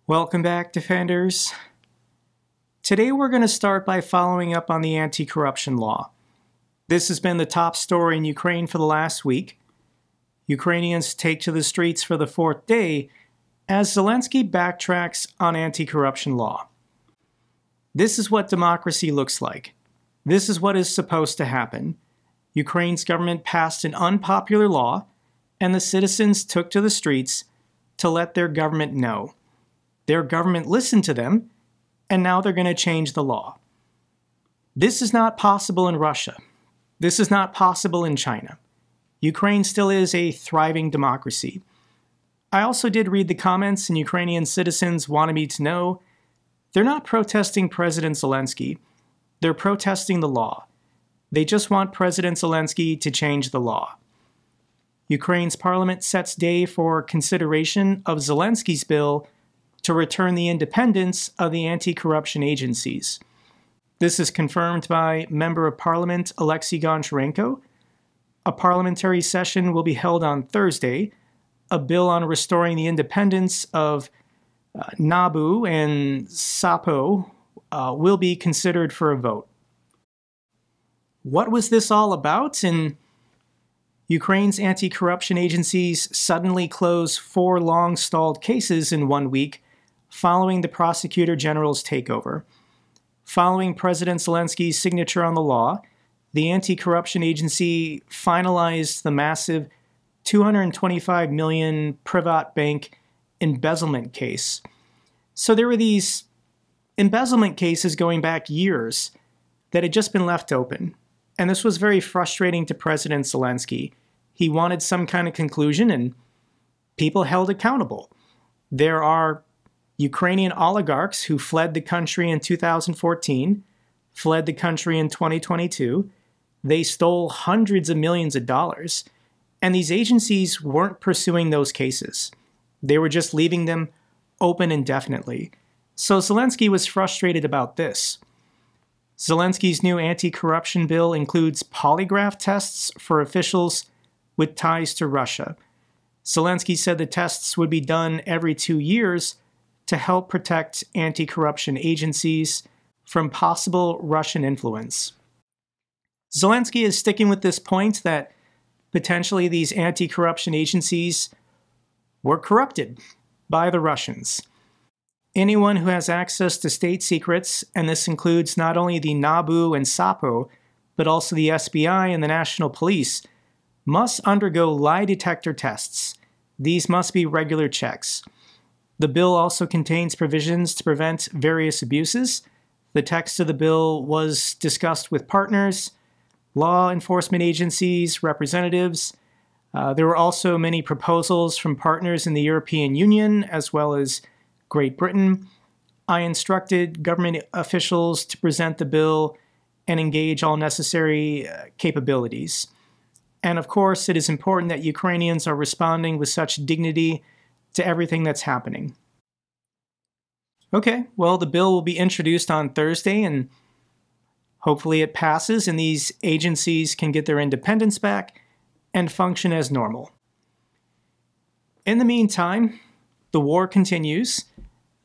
Welcome back, Defenders. Today we're going to start by following up on the anti-corruption law. This has been the top story in Ukraine for the last week. Ukrainians take to the streets for the fourth day as Zelensky backtracks on anti-corruption law. This is what democracy looks like. This is what is supposed to happen. Ukraine's government passed an unpopular law, and the citizens took to the streets to let their government know. Their government listened to them, and now they're going to change the law. This is not possible in Russia. This is not possible in China. Ukraine still is a thriving democracy. I also did read the comments, and Ukrainian citizens wanted me to know they're not protesting President Zelensky. They're protesting the law. They just want President Zelensky to change the law. Ukraine's parliament sets day for consideration of Zelensky's bill to return the independence of the anti-corruption agencies. This is confirmed by Member of Parliament Alexei Goncharenko. A parliamentary session will be held on Thursday. A bill on restoring the independence of NABU and SAPO will be considered for a vote. What was this all about? And Ukraine's anti-corruption agencies suddenly closed 4 long-stalled cases in 1 week following the Prosecutor General's takeover. Following President Zelensky's signature on the law, the anti-corruption agency finalized the massive $225 million Privat Bank embezzlement case. So there were these embezzlement cases going back years that had just been left open. And this was very frustrating to President Zelensky. He wanted some kind of conclusion and people held accountable. There are Ukrainian oligarchs who fled the country in 2014, fled the country in 2022. They stole hundreds of millions of dollars, and these agencies weren't pursuing those cases. They were just leaving them open indefinitely. So Zelensky was frustrated about this. Zelensky's new anti-corruption bill includes polygraph tests for officials with ties to Russia. Zelensky said the tests would be done every 2 years to help protect anti-corruption agencies from possible Russian influence. Zelensky is sticking with this point that potentially these anti-corruption agencies were corrupted by the Russians. Anyone who has access to state secrets, and this includes not only the NABU and SAPO, but also the SBI and the National Police, must undergo lie detector tests. These must be regular checks. The bill also contains provisions to prevent various abuses. The text of the bill was discussed with partners, law enforcement agencies, representatives. There were also many proposals from partners in the European Union as well as Great Britain. I instructed government officials to present the bill and engage all necessary capabilities. And of course, it is important that Ukrainians are responding with such dignity to everything that's happening. Okay, well, the bill will be introduced on Thursday, and hopefully it passes and these agencies can get their independence back and function as normal. In the meantime, the war continues.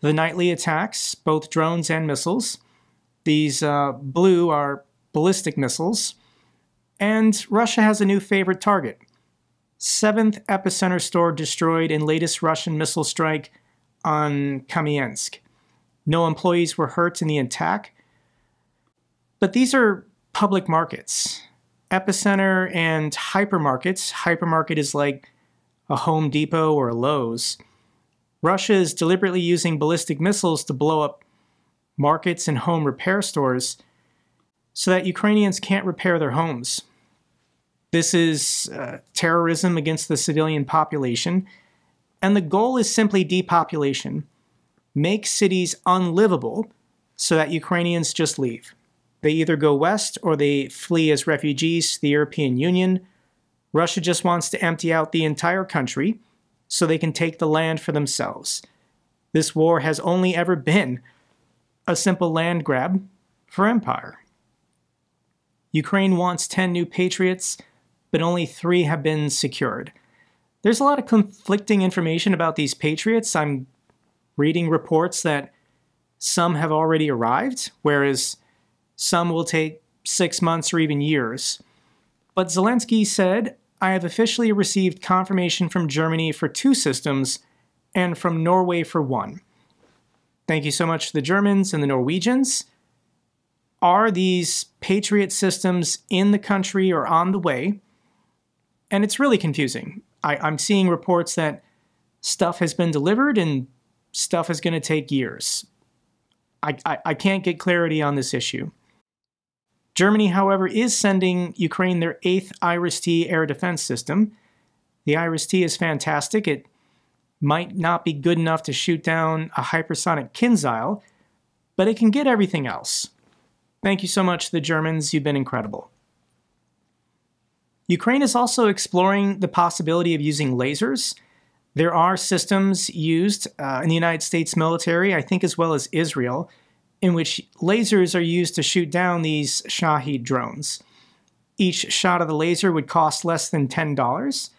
The nightly attacks, both drones and missiles. These blue are ballistic missiles. And Russia has a new favorite target. 7th epicenter store destroyed in latest Russian missile strike on Kamiansk. No employees were hurt in the attack. But these are public markets. Epicenter and hypermarkets. Hypermarket is like a Home Depot or a Lowe's. Russia is deliberately using ballistic missiles to blow up markets and home repair stores so that Ukrainians can't repair their homes. This is terrorism against the civilian population, and the goal is simply depopulation. Make cities unlivable so that Ukrainians just leave. They either go west or they flee as refugees to the European Union. Russia just wants to empty out the entire country so they can take the land for themselves. This war has only ever been a simple land grab for empire. Ukraine wants 10 new Patriots, but only 3 have been secured. There's a lot of conflicting information about these Patriots. I'm reading reports that some have already arrived, whereas some will take 6 months or even years. But Zelensky said, "I have officially received confirmation from Germany for 2 systems and from Norway for 1. Thank you so much to the Germans and the Norwegians. Are these Patriot systems in the country or on the way?" And it's really confusing. I'm seeing reports that stuff has been delivered and stuff is going to take years. I can't get clarity on this issue. Germany, however, is sending Ukraine their 8th IRIS-T air defense system. The IRIS-T is fantastic. It might not be good enough to shoot down a hypersonic Kinzhal, but it can get everything else. Thank you so much to the Germans. You've been incredible. Ukraine is also exploring the possibility of using lasers. There are systems used in the United States military, I think as well as Israel, in which lasers are used to shoot down these Shahed drones. Each shot of the laser would cost less than $10.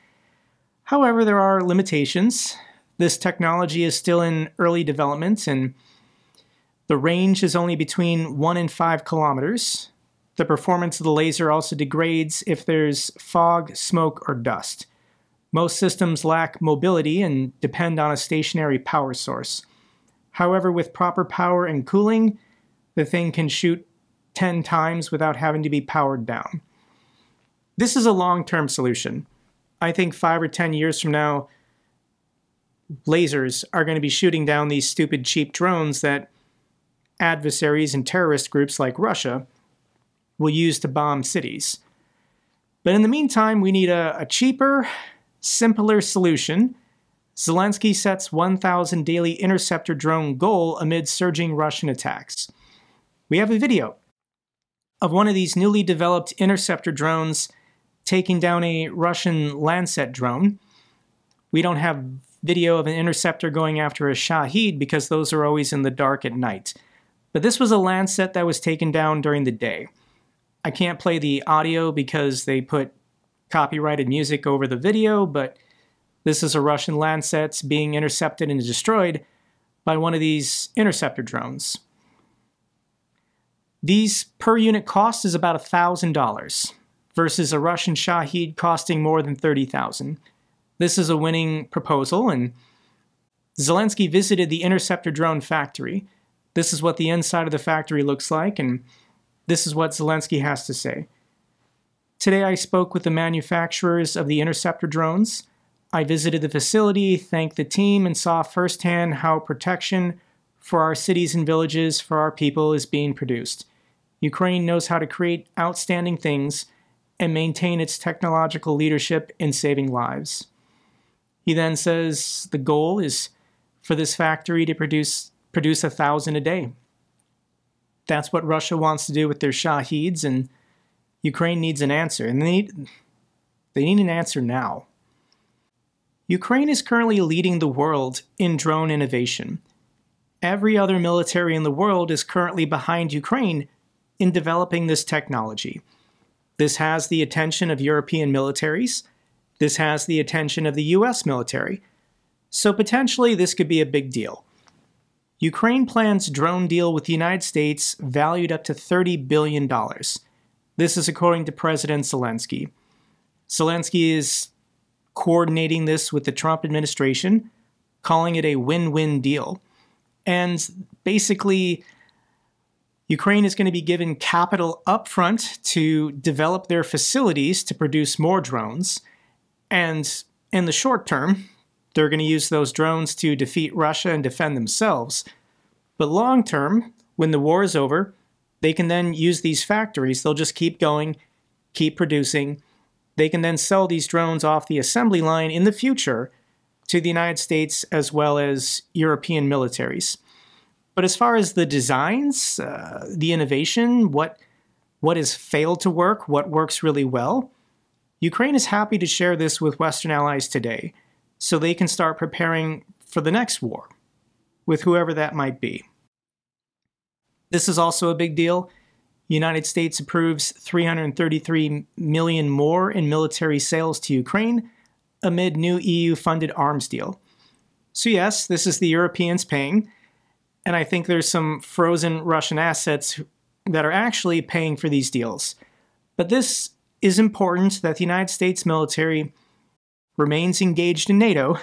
However, there are limitations. This technology is still in early development, and the range is only between 1 and 5 kilometers. The performance of the laser also degrades if there's fog, smoke, or dust. Most systems lack mobility and depend on a stationary power source. However, with proper power and cooling, the thing can shoot 10 times without having to be powered down. This is a long-term solution. I think 5 or 10 years from now, lasers are going to be shooting down these stupid, cheap drones that adversaries and terrorist groups like Russia will use to bomb cities. But in the meantime, we need a cheaper, simpler solution. Zelensky sets 1,000 daily interceptor drone goal amid surging Russian attacks. We have a video of one of these newly developed interceptor drones taking down a Russian Lancet drone. We don't have video of an interceptor going after a Shahed because those are always in the dark at night. But this was a Lancet that was taken down during the day. I can't play the audio because they put copyrighted music over the video, but this is a Russian Lancet being intercepted and destroyed by one of these interceptor drones. These per unit cost is about $1,000 versus a Russian Shahed costing more than $30,000. This is a winning proposal, and Zelensky visited the interceptor drone factory. This is what the inside of the factory looks like, and this is what Zelensky has to say. Today I spoke with the manufacturers of the interceptor drones. I visited the facility, thanked the team, and saw firsthand how protection for our cities and villages, for our people, is being produced. Ukraine knows how to create outstanding things and maintain its technological leadership in saving lives. He then says the goal is for this factory to produce 1,000 a day. That's what Russia wants to do with their Shaheds, and Ukraine needs an answer, and they need an answer now. Ukraine is currently leading the world in drone innovation. Every other military in the world is currently behind Ukraine in developing this technology. This has the attention of European militaries. This has the attention of the US military. So potentially this could be a big deal. Ukraine plans a drone deal with the United States valued up to $30 billion. This is according to President Zelensky. Zelensky is coordinating this with the Trump administration, calling it a win-win deal. And basically, Ukraine is going to be given capital upfront to develop their facilities to produce more drones. And in the short term, they're going to use those drones to defeat Russia and defend themselves. But long term, when the war is over, they can then use these factories. They'll just keep going, keep producing. They can then sell these drones off the assembly line in the future to the United States as well as European militaries. But as far as the designs, the innovation, what has failed to work, what works really well, Ukraine is happy to share this with Western allies today so they can start preparing for the next war with whoever that might be. This is also a big deal. The United States approves $333 million more in military sales to Ukraine amid new EU-funded arms deal. So yes, this is the Europeans paying, and I think there's some frozen Russian assets that are actually paying for these deals. But this is important that the United States military remains engaged in NATO,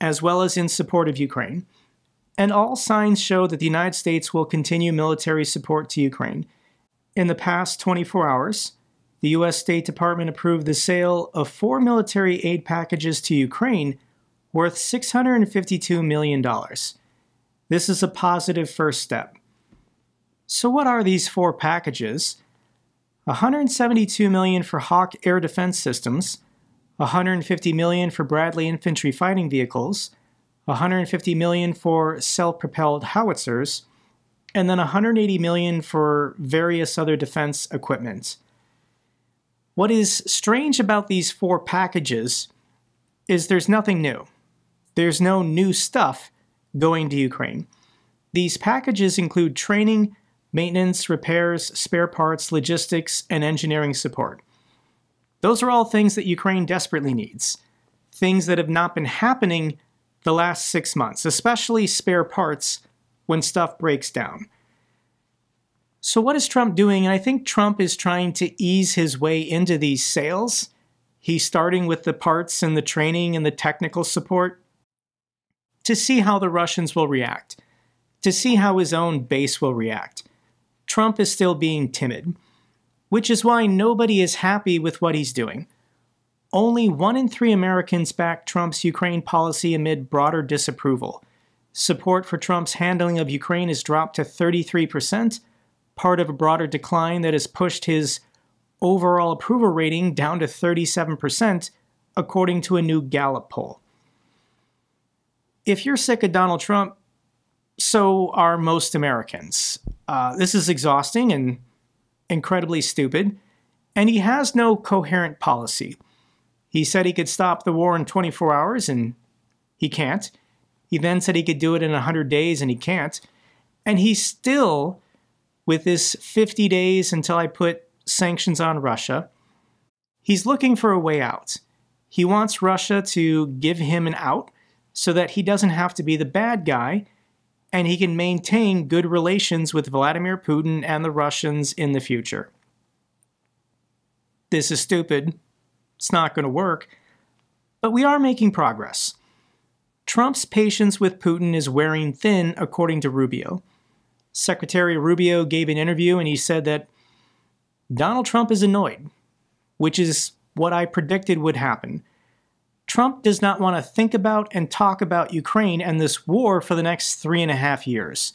as well as in support of Ukraine. And all signs show that the United States will continue military support to Ukraine. In the past 24 hours, the U.S. State Department approved the sale of 4 military aid packages to Ukraine worth $652 million. This is a positive first step. So what are these 4 packages? $172 million for Hawk air defense systems, $150 million for Bradley infantry fighting vehicles, $150 million for self-propelled howitzers, and then $180 million for various other defense equipment. What is strange about these 4 packages is there's nothing new. There's no new stuff going to Ukraine. These packages include training, maintenance, repairs, spare parts, logistics, and engineering support. Those are all things that Ukraine desperately needs. Things that have not been happening the last 6 months, especially spare parts when stuff breaks down. So what is Trump doing? And I think Trump is trying to ease his way into these sales. He's starting with the parts and the training and the technical support to see how the Russians will react, to see how his own base will react. Trump is still being timid, which is why nobody is happy with what he's doing. Only 1 in 3 Americans back Trump's Ukraine policy amid broader disapproval. Support for Trump's handling of Ukraine has dropped to 33%, part of a broader decline that has pushed his overall approval rating down to 37%, according to a new Gallup poll. If you're sick of Donald Trump, so are most Americans. This is exhausting and incredibly stupid, and he has no coherent policy. He said he could stop the war in 24 hours, and he can't. He then said he could do it in 100 days, and he can't. And he's still, with this 50 days until I put sanctions on Russia, he's looking for a way out. He wants Russia to give him an out so that he doesn't have to be the bad guy, and he can maintain good relations with Vladimir Putin and the Russians in the future. This is stupid. It's not going to work. But we are making progress. Trump's patience with Putin is wearing thin, according to Rubio. Secretary Rubio gave an interview and he said that Donald Trump is annoyed, which is what I predicted would happen. Trump does not want to think about and talk about Ukraine and this war for the next 3.5 years.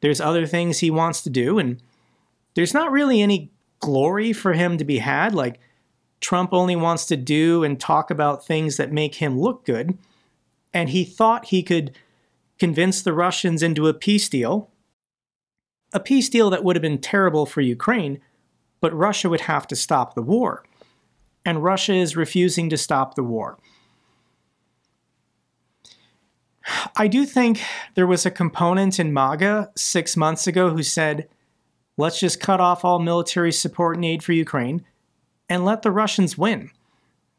There's other things he wants to do, and there's not really any glory for him to be had. Like, Trump only wants to do and talk about things that make him look good, and he thought he could convince the Russians into a peace deal that would have been terrible for Ukraine, but Russia would have to stop the war. And Russia is refusing to stop the war. I do think there was a component in MAGA 6 months ago who said, let's just cut off all military support and aid for Ukraine and let the Russians win.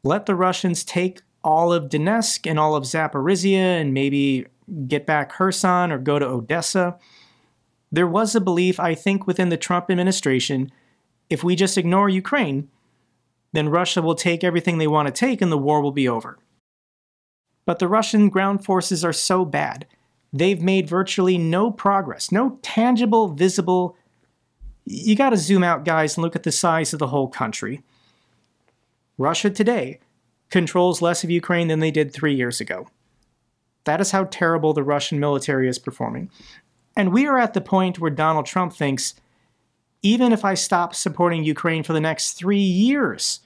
Let the Russians take all of Donetsk and all of Zaporizhia and maybe get back Kherson or go to Odessa. There was a belief, I think, within the Trump administration, if we just ignore Ukraine, then Russia will take everything they want to take and the war will be over. But the Russian ground forces are so bad. They've made virtually no progress, no tangible, visible. You got to zoom out, guys, and look at the size of the whole country. Russia today controls less of Ukraine than they did 3 years ago. That is how terrible the Russian military is performing. And we are at the point where Donald Trump thinks, even if I stop supporting Ukraine for the next 3 years,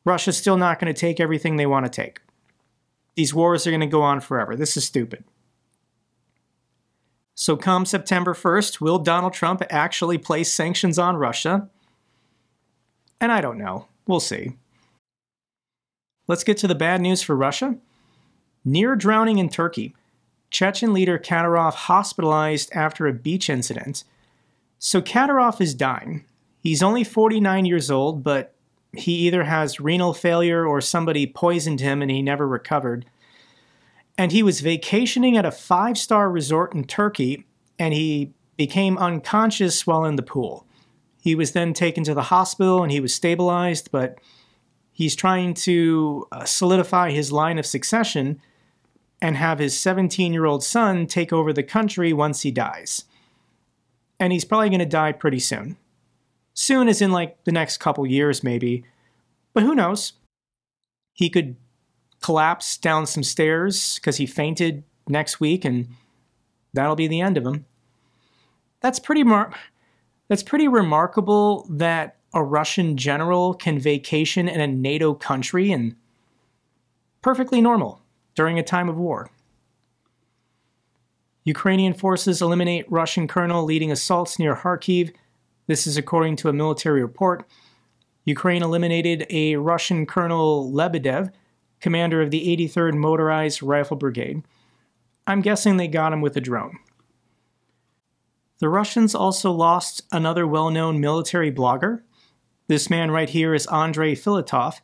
Russia's still not going to take everything they want to take. These wars are going to go on forever. This is stupid. So come September 1st, will Donald Trump actually place sanctions on Russia? And I don't know. We'll see. Let's get to the bad news for Russia. Near drowning in Turkey. Chechen leader Kadyrov hospitalized after a beach incident. So Kadyrov is dying. He's only 49 years old, but he either has renal failure or somebody poisoned him and he never recovered. And he was vacationing at a 5-star resort in Turkey, and he became unconscious while in the pool. He was then taken to the hospital and he was stabilized, but he's trying to solidify his line of succession and have his 17-year-old son take over the country once he dies. And he's probably going to die pretty soon. Soon as in like the next couple years maybe, but who knows? He could collapse down some stairs because he fainted next week and that'll be the end of him. That's pretty remarkable that a Russian general can vacation in a NATO country, and perfectly normal during a time of war. Ukrainian forces eliminate Russian colonel leading assaults near Kharkiv. This is according to a military report. Ukraine eliminated a Russian Colonel Lebedev, commander of the 83rd Motorized Rifle Brigade. I'm guessing they got him with a drone. The Russians also lost another well-known military blogger. This man right here is Andrei Filatov,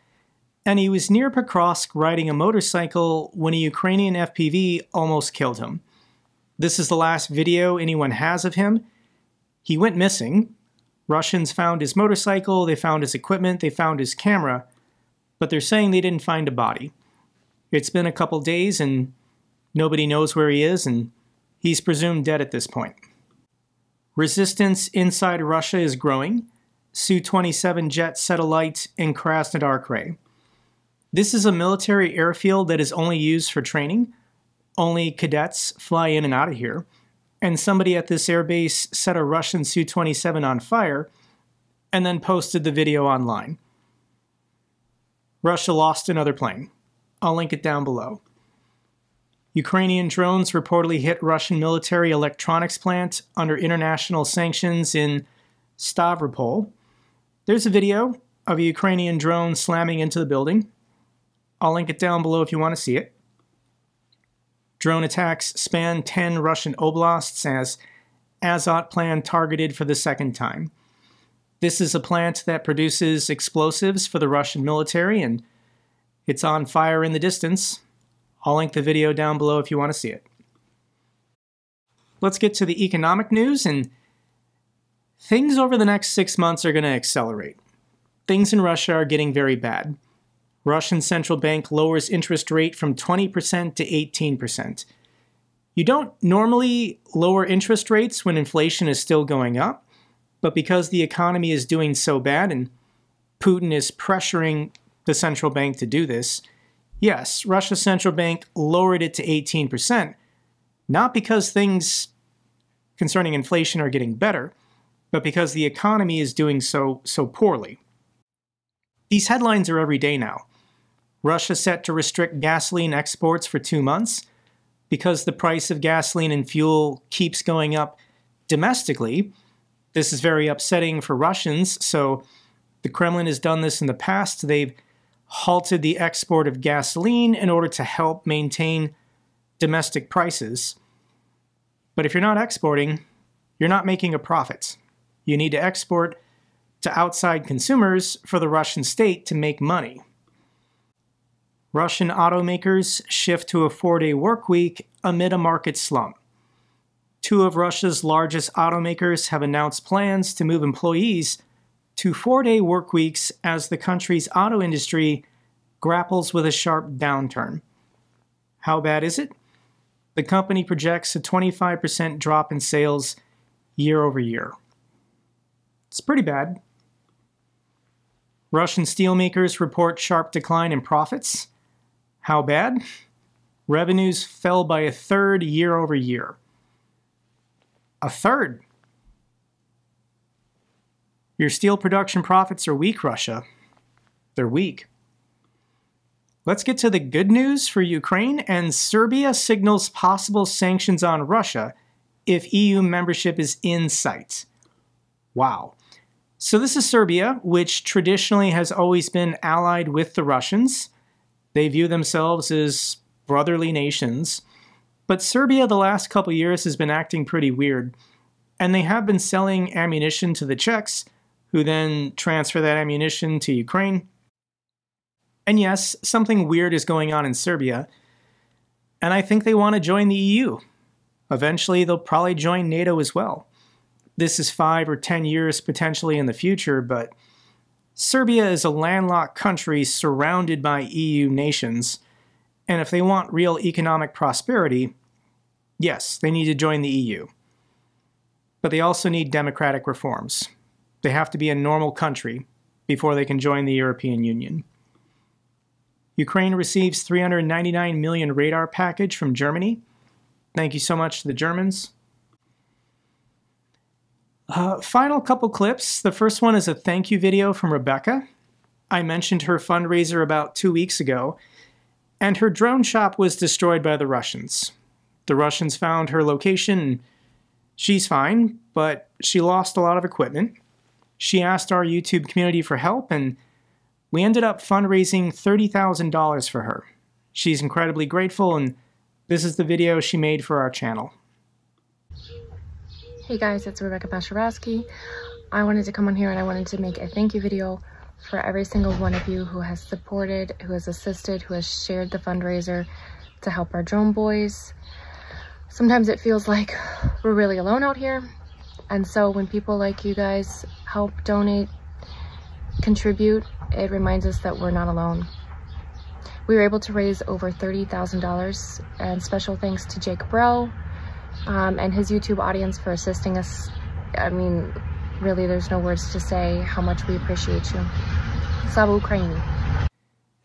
and he was near Pokrovsk riding a motorcycle when a Ukrainian FPV almost killed him. This is the last video anyone has of him. He went missing. Russians found his motorcycle, they found his equipment, they found his camera, but they're saying they didn't find a body. It's been a couple days and nobody knows where he is, and he's presumed dead at this point. Resistance inside Russia is growing. Su-27 jet set alight in Krasnodar Krai. This is a military airfield that is only used for training. Only cadets fly in and out of here. And somebody at this airbase set a Russian Su-27 on fire and then posted the video online. Russia lost another plane. I'll link it down below. Ukrainian drones reportedly hit Russian military electronics plant under international sanctions in Stavropol. There's a video of a Ukrainian drone slamming into the building. I'll link it down below if you want to see it. Drone attacks span 10 Russian oblasts as Azot plant targeted for the second time. This is a plant that produces explosives for the Russian military, and it's on fire in the distance. I'll link the video down below if you want to see it. Let's get to the economic news, and things over the next 6 months are going to accelerate. Things in Russia are getting very bad. Russian central bank lowers interest rate from 20% to 18%. You don't normally lower interest rates when inflation is still going up, but because the economy is doing so bad and Putin is pressuring the central bank to do this, yes, Russia's central bank lowered it to 18%, not because things concerning inflation are getting better, but because the economy is doing so poorly. These headlines are every day now. Russia set to restrict gasoline exports for 2 months because the price of gasoline and fuel keeps going up domestically. This is very upsetting for Russians, so the Kremlin has done this in the past. They've halted the export of gasoline in order to help maintain domestic prices. But if you're not exporting, you're not making a profit. You need to export to outside consumers for the Russian state to make money. Russian automakers shift to a 4-day work week amid a market slump. 2 of Russia's largest automakers have announced plans to move employees to 4-day work weeks as the country's auto industry grapples with a sharp downturn. How bad is it? The company projects a 25% drop in sales year over year. It's pretty bad. Russian steelmakers report sharp decline in profits. How bad? Revenues fell by 1/3 year over year. 1/3? Your steel production profits are weak, Russia. They're weak. Let's get to the good news for Ukraine, and Serbia signals possible sanctions on Russia if EU membership is in sight. Wow. So this is Serbia, which traditionally has always been allied with the Russians. They view themselves as brotherly nations. But Serbia the last couple years has been acting pretty weird. And they have been selling ammunition to the Czechs, who then transfer that ammunition to Ukraine. And yes, something weird is going on in Serbia. And I think they want to join the EU. Eventually, they'll probably join NATO as well. This is 5 or 10 years potentially in the future, but Serbia is a landlocked country surrounded by EU nations, and if they want real economic prosperity, yes, they need to join the EU. But they also need democratic reforms. They have to be a normal country before they can join the European Union. Ukraine receives $399 million radar package from Germany. Thank you so much to the Germans. Final couple clips. The first one is a thank you video from Rebecca. I mentioned her fundraiser about 2 weeks ago, and her drone shop was destroyed by the Russians. The Russians found her location. She's fine, but she lost a lot of equipment. She asked our YouTube community for help, and we ended up fundraising $30,000 for her. She's incredibly grateful, and this is the video she made for our channel. Hey guys, it's Rebecca Pasharowski. I wanted to come on here and I wanted to make a thank you video for every single one of you who has supported, who has assisted, who has shared the fundraiser to help our drone boys. Sometimes it feels like we're really alone out here. And so when people like you guys help, donate, contribute, it reminds us that we're not alone. We were able to raise over $30,000, and special thanks to JakeBroe and his YouTube audience for assisting us. I mean, really, there's no words to say how much we appreciate you. Slava Ukraini.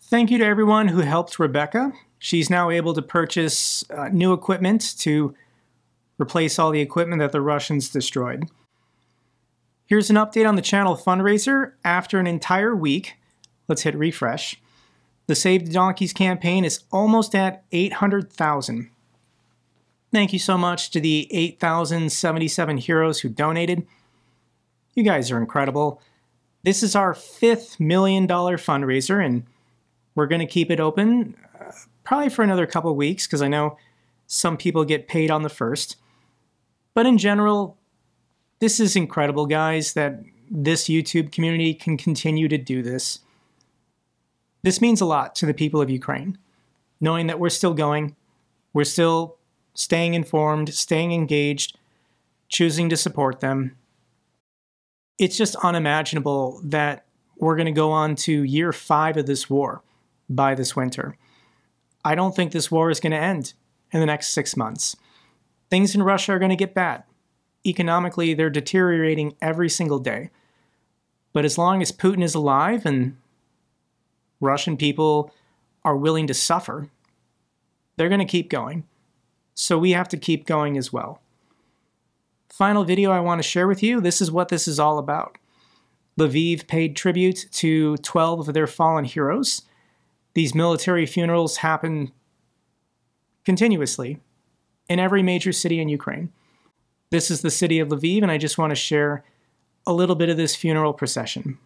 Thank you to everyone who helped Rebecca. She's now able to purchase new equipment to replace all the equipment that the Russians destroyed. Here's an update on the channel fundraiser. After an entire week, let's hit refresh. The Save the Donkeys campaign is almost at 800,000. Thank you so much to the 8,077 heroes who donated. You guys are incredible. This is our $5th million fundraiser, and we're going to keep it open probably for another couple of weeks, because I know some people get paid on the 1st. But in general, this is incredible, guys, that this YouTube community can continue to do this. This means a lot to the people of Ukraine, knowing that we're still going, we're still staying informed, staying engaged, choosing to support them. It's just unimaginable that we're going to go on to year 5 of this war by this winter. I don't think this war is going to end in the next 6 months. Things in Russia are going to get bad. Economically, they're deteriorating every single day. But as long as Putin is alive and Russian people are willing to suffer, they're going to keep going. So we have to keep going as well. Final video I want to share with you. This is what this is all about. Lviv paid tribute to 12 of their fallen heroes. These military funerals happen continuously in every major city in Ukraine. This is the city of Lviv, and I just want to share a little bit of this funeral procession.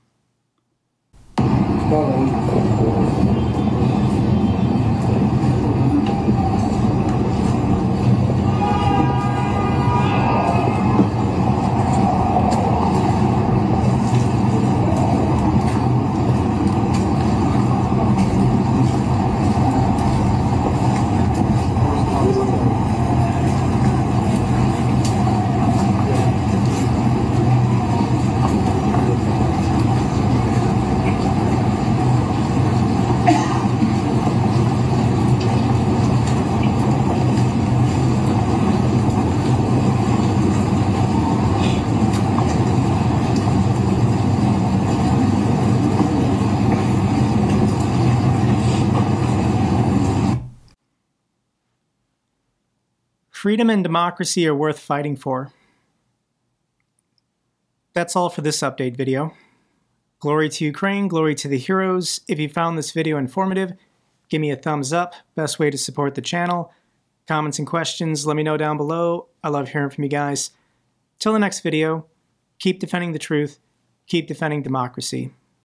Freedom and democracy are worth fighting for. That's all for this update video. Glory to Ukraine, glory to the heroes. If you found this video informative, give me a thumbs up. Best way to support the channel. Comments and questions, let me know down below. I love hearing from you guys. Till the next video, keep defending the truth, keep defending democracy.